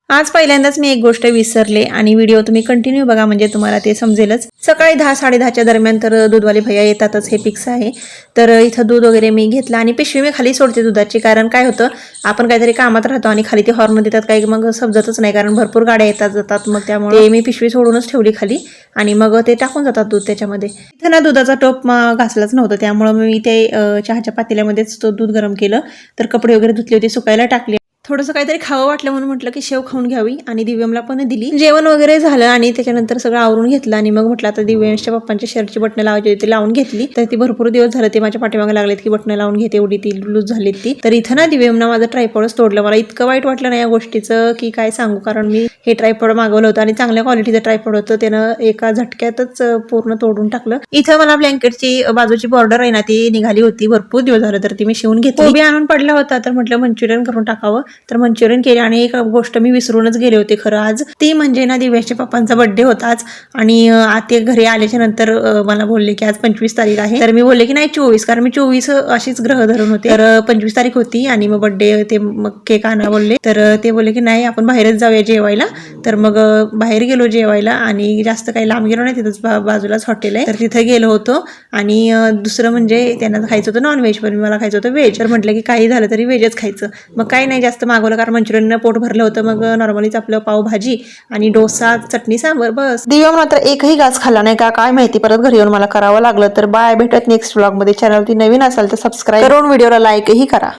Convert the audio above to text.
आज पहिल्यांदाच मी एक गोष्ट विसरले आणि व्हिडिओ तुम्ही कंटिन्यू बघा म्हणजे तुम्हाला ते समजेलच। सकाळी 10-10:30च्या दरम्यान तर दूधवाले भैया येतातच, हे फिक्स आहे। तर इथं दूध वगैरे मी घेतलं आणि पिशवी मी खाली सोडते दुधाची, कारण काय होतं आपण काहीतरी कामात राहतो आणि खाली ते हॉर्न देतात, काही मग समजतच नाही, कारण भरपूर गाड्या येतात जातात, मग त्यामुळे मी पिशवी सोडूनच ठेवली खाली आणि मग ते टाकून जातात दूध त्याच्यामध्ये। इथं ना दुधाचा टोप घासलाच नव्हता, त्यामुळे मी ते चहाच्या पातेल्यामध्येच तो दूध गरम केलं, तर कपडे वगैरे धुतले होते सुकायला टाकले। थोडंसं काहीतरी खावं वाटलं म्हणून म्हटलं की शेव खाऊन घ्यावी आणि दिव्यमला पण दिली। जेवण वगैरे झालं आणि त्याच्यानंतर सगळं आवरून घेतलं आणि मग म्हटलं आता दिव्यांशच्या पप्पांच्या शर्टची बटणं लावायची होती, लावून घेतली। तर ती भरपूर दिवस झालं ते माझ्या पाठीमागे लागलेत की बटणं लावून घेते, एवढी ती लूज झालीत ती। तर इथं ना दिव्यमनं माझं ट्रायपॉडच तोडलं। मला इतकं वाईट वाटलं ना या गोष्टीचं की काय सांगू, कारण मी हे ट्रायपॉड मागवलं होतं आणि चांगल्या क्वालिटीचं ट्रायपॉड होतं, त्यानं एका झटक्यातच पूर्ण तोडून टाकलं। इथं मला ब्लँकेटची बाजूची बॉर्डर आहे ना ती निघाली होती, भरपूर दिवस झालं, तर ती मी शिवून घेतली। कोबी आणून पडला होता, तर म्हटलं मंचुरियन करून टाकावं, तर मंचुरियन केले। आणि एक गोष्ट मी विसरूनच गेले होते खरं आज, ती म्हणजे ना दिव्याच्या पप्पांचा बर्थडे होता आज, आणि ते घरी आल्याच्या नंतर मला बोलले की आज 25 तारीख आहे, तर मी बोलले की नाही 24, कारण मी 24 अशीच ग्रह धरून होते। तर 25 तारीख होती आणि मग बर्थडे ते मग केक आणा बोलले, तर ते बोलले की नाही आपण बाहेरच जाऊया जेवायला। तर मग बाहेर गेलो जेवायला आणि जास्त काही लांब गेलो नाही, तिथंच बाजूलाच हॉटेल आहे, तर तिथे गेलो होतो। आणि दुसरं म्हणजे त्यांना खायचं होतं नॉनव्हेज, पण मला खायचं होतं व्हेज, तर म्हटलं की काही झालं तरी व्हेजच खायचं, मग काही नाही जास्त मागवलं, कारण मंचुरियन पोट भरलं होतं। मग नॉर्मलीच आपलं पावभाजी आणि डोसा, चटणी, सांबर, बस। दिव्या मात्र एकही घास खाल्ला नाही का काय माहिती, परत घरी येऊन मला करावं लागलं। तर बाय, भेटत नेक्स्ट व्लॉग मध्ये। चॅनलवरती नवीन असाल तर सबस्क्राईब करून व्हिडिओला लाईकही करा।